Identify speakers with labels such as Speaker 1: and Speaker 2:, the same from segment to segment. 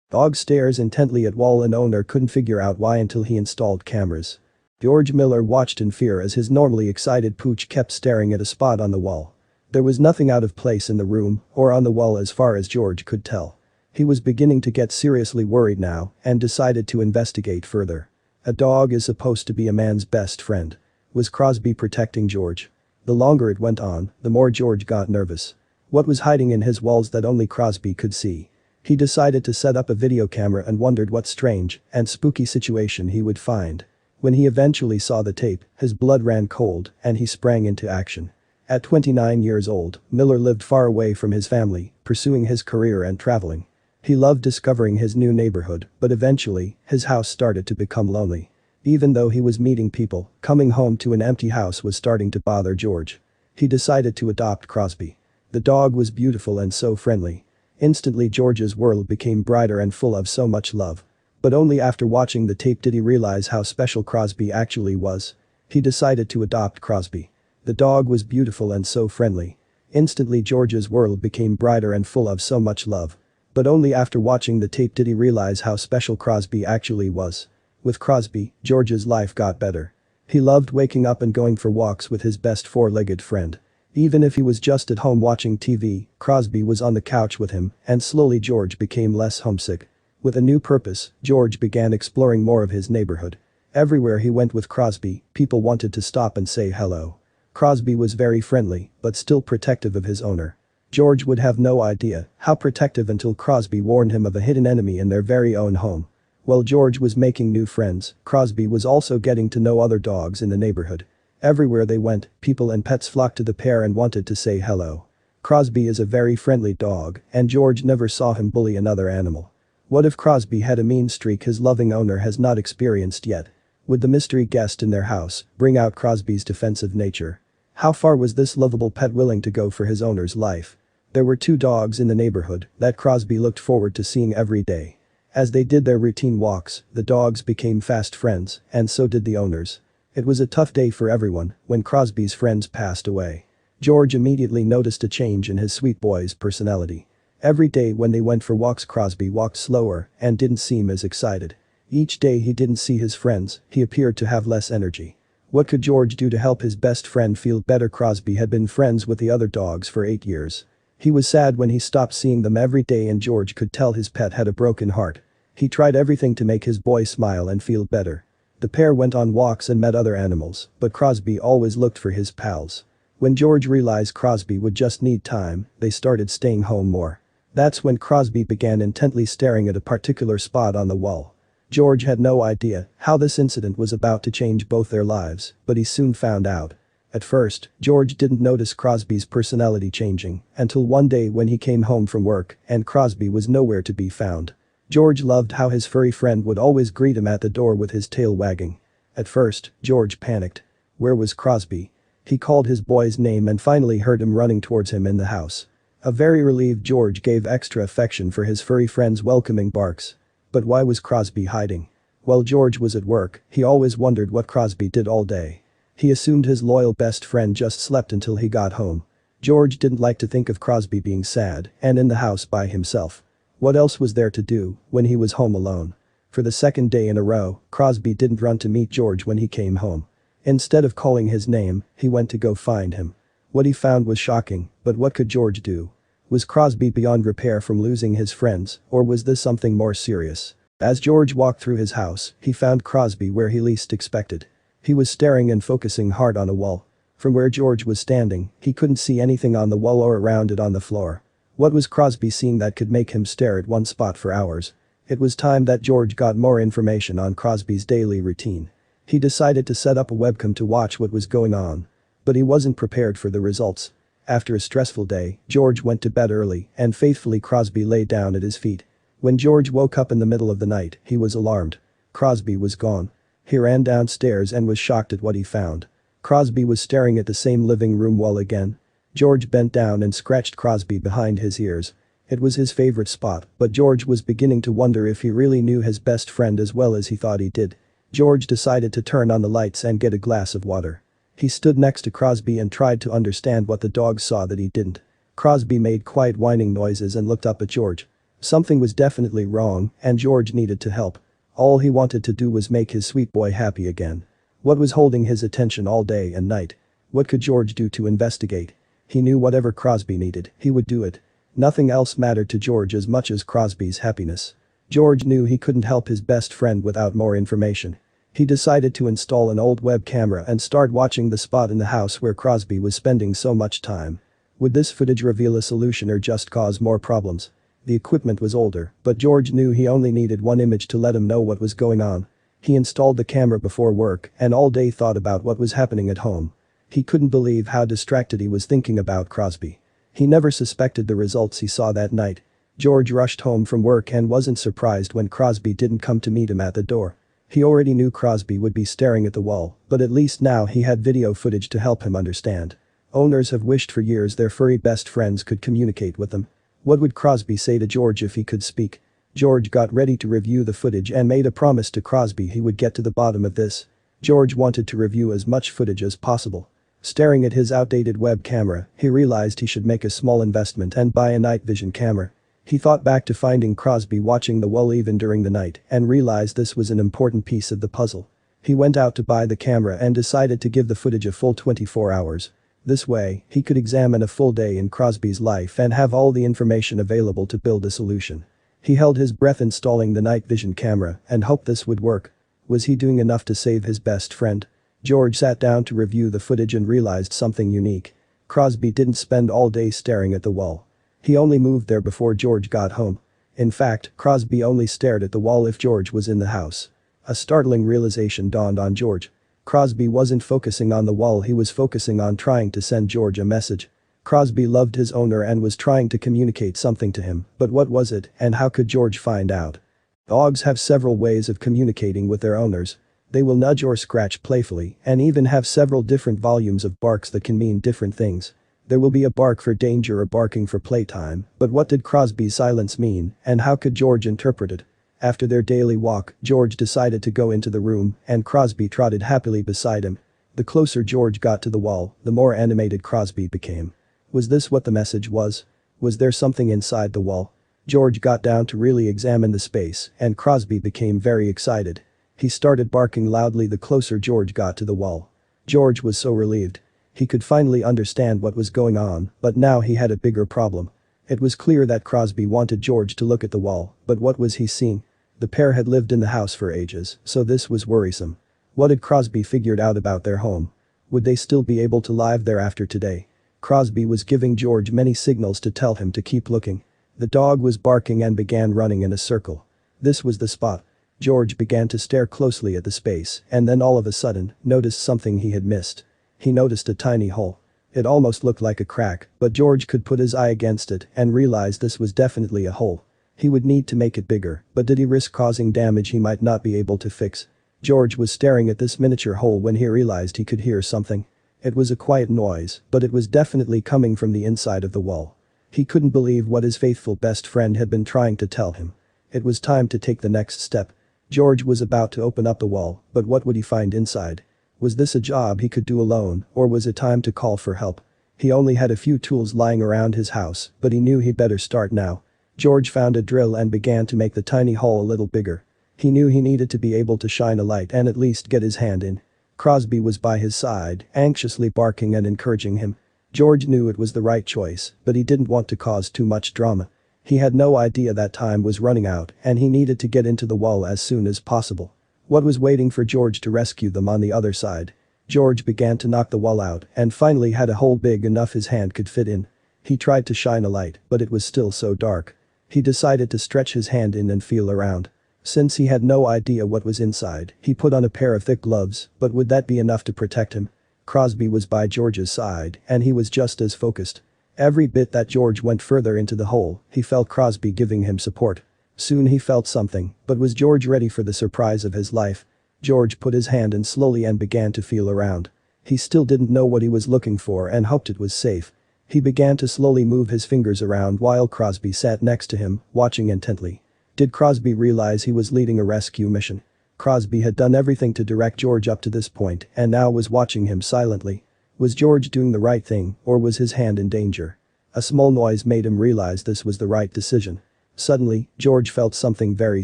Speaker 1: Dog stares intently at wall and owner couldn't figure out why until he installed cameras. George Miller watched in fear as his normally excited pooch kept staring at a spot on the wall. There was nothing out of place in the room or on the wall as far as George could tell. He was beginning to get seriously worried now and decided to investigate further. A dog is supposed to be a man's best friend. Was Crosby protecting George? The longer it went on, the more George got nervous. What was hiding in his walls that only Crosby could see? He decided to set up a video camera and wondered what strange and spooky situation he would find. When he eventually saw the tape, his blood ran cold and he sprang into action. At 29 years old, Miller lived far away from his family, pursuing his career and traveling. He loved discovering his new neighborhood, but eventually, his house started to become lonely. Even though he was meeting people, coming home to an empty house was starting to bother George. He decided to adopt Crosby. The dog was beautiful and so friendly. Instantly George's world became brighter and full of so much love. But only after watching the tape did he realize how special Crosby actually was. He decided to adopt Crosby. The dog was beautiful and so friendly. Instantly George's world became brighter and full of so much love. But only after watching the tape did he realize how special Crosby actually was. With Crosby, George's life got better. He loved waking up and going for walks with his best four-legged friend. Even if he was just at home watching TV, Crosby was on the couch with him, and slowly George became less homesick. With a new purpose, George began exploring more of his neighborhood. Everywhere he went with Crosby, people wanted to stop and say hello. Crosby was very friendly, but still protective of his owner. George would have no idea how protective until Crosby warned him of a hidden enemy in their very own home. While George was making new friends, Crosby was also getting to know other dogs in the neighborhood. Everywhere they went, people and pets flocked to the pair and wanted to say hello. Crosby is a very friendly dog, and George never saw him bully another animal. What if Crosby had a mean streak his loving owner has not experienced yet? Would the mystery guest in their house bring out Crosby's defensive nature? How far was this lovable pet willing to go for his owner's life? There were two dogs in the neighborhood that Crosby looked forward to seeing every day. As they did their routine walks, the dogs became fast friends, and so did the owners. It was a tough day for everyone when Crosby's friends passed away. George immediately noticed a change in his sweet boy's personality. Every day when they went for walks Crosby walked slower and didn't seem as excited. Each day he didn't see his friends, he appeared to have less energy. What could George do to help his best friend feel better? Crosby had been friends with the other dogs for 8 years. He was sad when he stopped seeing them every day and George could tell his pet had a broken heart. He tried everything to make his boy smile and feel better. The pair went on walks and met other animals, but Crosby always looked for his pals. When George realized Crosby would just need time, they started staying home more. That's when Crosby began intently staring at a particular spot on the wall. George had no idea how this incident was about to change both their lives, but he soon found out. At first, George didn't notice Crosby's personality changing until one day when he came home from work and Crosby was nowhere to be found. George loved how his furry friend would always greet him at the door with his tail wagging. At first, George panicked. Where was Crosby? He called his boy's name and finally heard him running towards him in the house. A very relieved George gave extra affection for his furry friend's welcoming barks. But why was Crosby hiding? While George was at work, he always wondered what Crosby did all day. He assumed his loyal best friend just slept until he got home. George didn't like to think of Crosby being sad and in the house by himself. What else was there to do when he was home alone? For the second day in a row, Crosby didn't run to meet George when he came home. Instead of calling his name, he went to go find him. What he found was shocking, but what could George do? Was Crosby beyond repair from losing his friends, or was this something more serious? As George walked through his house, he found Crosby where he least expected. He was staring and focusing hard on a wall. From where George was standing, he couldn't see anything on the wall or around it on the floor. What was Crosby seeing that could make him stare at one spot for hours? It was time that George got more information on Crosby's daily routine. He decided to set up a webcam to watch what was going on. But he wasn't prepared for the results. After a stressful day, George went to bed early and faithfully Crosby lay down at his feet. When George woke up in the middle of the night, he was alarmed. Crosby was gone. He ran downstairs and was shocked at what he found. Crosby was staring at the same living room wall again. George bent down and scratched Crosby behind his ears. It was his favorite spot, but George was beginning to wonder if he really knew his best friend as well as he thought he did. George decided to turn on the lights and get a glass of water. He stood next to Crosby and tried to understand what the dog saw that he didn't. Crosby made quiet whining noises and looked up at George. Something was definitely wrong, and George needed to help. All he wanted to do was make his sweet boy happy again. What was holding his attention all day and night? What could George do to investigate? He knew whatever Crosby needed, he would do it. Nothing else mattered to George as much as Crosby's happiness. George knew he couldn't help his best friend without more information. He decided to install an old web camera and start watching the spot in the house where Crosby was spending so much time. Would this footage reveal a solution or just cause more problems? The equipment was older, but George knew he only needed one image to let him know what was going on. He installed the camera before work and all day thought about what was happening at home. He couldn't believe how distracted he was thinking about Crosby. He never suspected the results he saw that night. George rushed home from work and wasn't surprised when Crosby didn't come to meet him at the door. He already knew Crosby would be staring at the wall, but at least now he had video footage to help him understand. Owners have wished for years their furry best friends could communicate with them. What would Crosby say to George if he could speak? George got ready to review the footage and made a promise to Crosby he would get to the bottom of this. George wanted to review as much footage as possible. Staring at his outdated web camera, he realized he should make a small investment and buy a night vision camera. He thought back to finding Crosby watching the wall even during the night and realized this was an important piece of the puzzle. He went out to buy the camera and decided to give the footage a full 24 hours. This way, he could examine a full day in Crosby's life and have all the information available to build a solution. He held his breath installing the night vision camera and hoped this would work. Was he doing enough to save his best friend? George sat down to review the footage and realized something unique. Crosby didn't spend all day staring at the wall. He only moved there before George got home. In fact, Crosby only stared at the wall if George was in the house. A startling realization dawned on George. Crosby wasn't focusing on the wall, he was focusing on trying to send George a message. Crosby loved his owner and was trying to communicate something to him, but what was it and how could George find out? Dogs have several ways of communicating with their owners. They will nudge or scratch playfully and even have several different volumes of barks that can mean different things. There will be a bark for danger or barking for playtime, but what did Crosby's silence mean and how could George interpret it? After their daily walk, George decided to go into the room and Crosby trotted happily beside him. The closer George got to the wall, the more animated Crosby became. Was this what the message was? Was there something inside the wall? George got down to really examine the space and Crosby became very excited. He started barking loudly the closer George got to the wall. George was so relieved. He could finally understand what was going on, but now he had a bigger problem. It was clear that Crosby wanted George to look at the wall, but what was he seeing? The pair had lived in the house for ages, so this was worrisome. What had Crosby figured out about their home? Would they still be able to live there after today? Crosby was giving George many signals to tell him to keep looking. The dog was barking and began running in a circle. This was the spot. George began to stare closely at the space and then all of a sudden, noticed something he had missed. He noticed a tiny hole. It almost looked like a crack, but George could put his eye against it and realized this was definitely a hole. He would need to make it bigger, but did he risk causing damage he might not be able to fix? George was staring at this miniature hole when he realized he could hear something. It was a quiet noise, but it was definitely coming from the inside of the wall. He couldn't believe what his faithful best friend had been trying to tell him. It was time to take the next step. George was about to open up the wall, but what would he find inside? Was this a job he could do alone, or was it time to call for help? He only had a few tools lying around his house, but he knew he'd better start now. George found a drill and began to make the tiny hole a little bigger. He knew he needed to be able to shine a light and at least get his hand in. Crosby was by his side, anxiously barking and encouraging him. George knew it was the right choice, but he didn't want to cause too much drama. He had no idea that time was running out and he needed to get into the wall as soon as possible. What was waiting for George to rescue them on the other side? George began to knock the wall out and finally had a hole big enough his hand could fit in. He tried to shine a light, but it was still so dark. He decided to stretch his hand in and feel around. Since he had no idea what was inside, he put on a pair of thick gloves, but would that be enough to protect him? Crosby was by George's side and he was just as focused. Every bit that George went further into the hole, he felt Crosby giving him support. Soon he felt something, but was George ready for the surprise of his life? George put his hand in slowly and began to feel around. He still didn't know what he was looking for and hoped it was safe. He began to slowly move his fingers around while Crosby sat next to him, watching intently. Did Crosby realize he was leading a rescue mission? Crosby had done everything to direct George up to this point and now was watching him silently. Was George doing the right thing or was his hand in danger? A small noise made him realize this was the right decision. Suddenly, George felt something very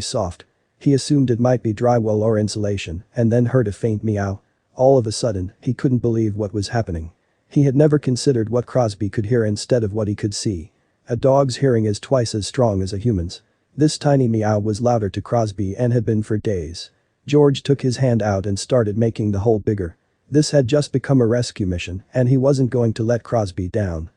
Speaker 1: soft. He assumed it might be drywall or insulation and then heard a faint meow. All of a sudden, he couldn't believe what was happening. He had never considered what Crosby could hear instead of what he could see. A dog's hearing is twice as strong as a human's. This tiny meow was louder to Crosby and had been for days. George took his hand out and started making the hole bigger. This had just become a rescue mission and he wasn't going to let Crosby down.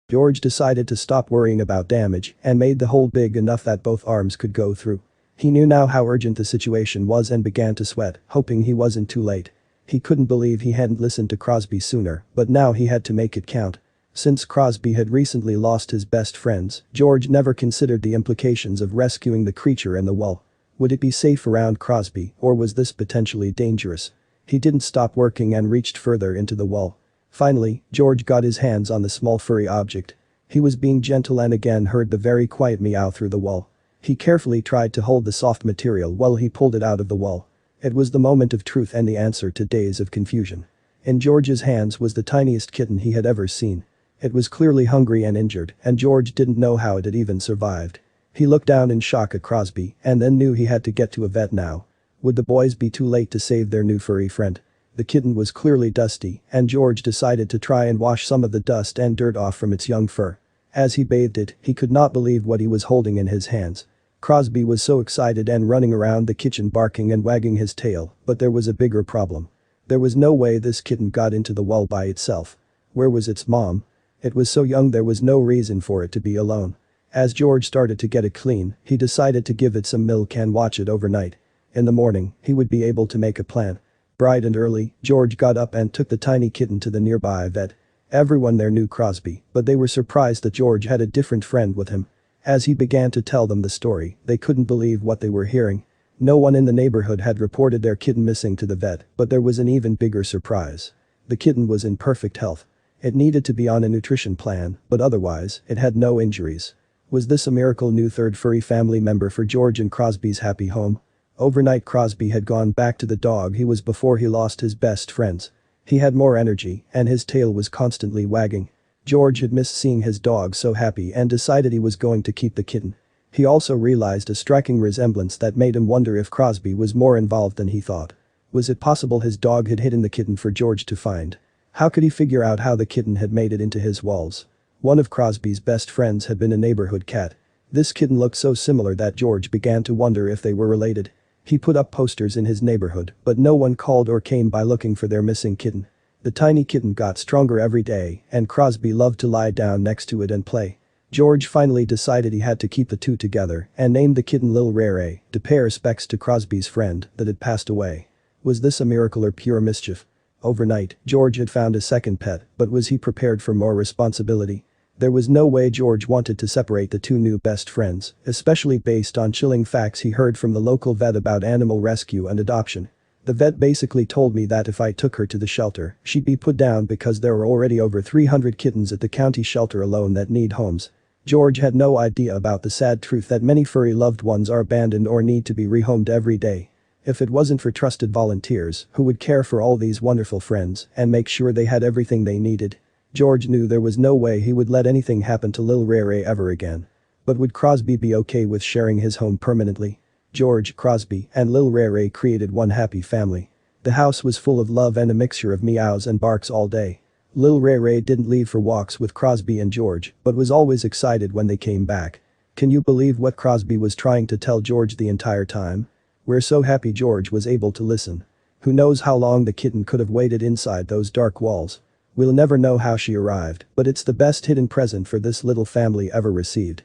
Speaker 1: George decided to stop worrying about damage and made the hole big enough that both arms could go through. He knew now how urgent the situation was and began to sweat, hoping he wasn't too late. He couldn't believe he hadn't listened to Crosby sooner, but now he had to make it count. Since Crosby had recently lost his best friends, George never considered the implications of rescuing the creature in the wall. Would it be safe around Crosby, or was this potentially dangerous? He didn't stop working and reached further into the wall. Finally, George got his hands on the small furry object. He was being gentle and again heard the very quiet meow through the wall. He carefully tried to hold the soft material while he pulled it out of the wall. It was the moment of truth and the answer to days of confusion. In George's hands was the tiniest kitten he had ever seen. It was clearly hungry and injured, and George didn't know how it had even survived. He looked down in shock at Crosby and then knew he had to get to a vet now. Would the boys be too late to save their new furry friend? The kitten was clearly dusty, and George decided to try and wash some of the dust and dirt off from its young fur. As he bathed it, he could not believe what he was holding in his hands. Crosby was so excited and running around the kitchen barking and wagging his tail, but there was a bigger problem. There was no way this kitten got into the wall by itself. Where was its mom? It was so young there was no reason for it to be alone. As George started to get it clean, he decided to give it some milk and watch it overnight. In the morning, he would be able to make a plan. Bright and early, George got up and took the tiny kitten to the nearby vet. Everyone there knew Crosby, but they were surprised that George had a different friend with him. As he began to tell them the story, they couldn't believe what they were hearing. No one in the neighborhood had reported their kitten missing to the vet, but there was an even bigger surprise. The kitten was in perfect health. It needed to be on a nutrition plan, but otherwise, it had no injuries. Was this a miracle new third furry family member for George and Crosby's happy home? Overnight Crosby had gone back to the dog he was before he lost his best friends. He had more energy, and his tail was constantly wagging. George had missed seeing his dog so happy and decided he was going to keep the kitten. He also realized a striking resemblance that made him wonder if Crosby was more involved than he thought. Was it possible his dog had hidden the kitten for George to find? How could he figure out how the kitten had made it into his walls? One of Crosby's best friends had been a neighborhood cat. This kitten looked so similar that George began to wonder if they were related. He put up posters in his neighborhood, but no one called or came by looking for their missing kitten. The tiny kitten got stronger every day, and Crosby loved to lie down next to it and play. George finally decided he had to keep the two together and named the kitten Lil Rere to pay respects to Crosby's friend that had passed away. Was this a miracle or pure mischief? Overnight, George had found a second pet, but was he prepared for more responsibility? There was no way George wanted to separate the two new best friends, especially based on chilling facts he heard from the local vet about animal rescue and adoption. The vet basically told me that if I took her to the shelter, she'd be put down because there are already over 300 kittens at the county shelter alone that need homes. George had no idea about the sad truth that many furry loved ones are abandoned or need to be rehomed every day. If it wasn't for trusted volunteers who would care for all these wonderful friends and make sure they had everything they needed, George knew there was no way he would let anything happen to Lil Rere ever again. But would Crosby be okay with sharing his home permanently? George, Crosby, and Lil Rere created one happy family. The house was full of love and a mixture of meows and barks all day. Lil Rere didn't leave for walks with Crosby and George, but was always excited when they came back. Can you believe what Crosby was trying to tell George the entire time? We're so happy George was able to listen. Who knows how long the kitten could have waited inside those dark walls. We'll never know how she arrived, but it's the best hidden present for this little family ever received.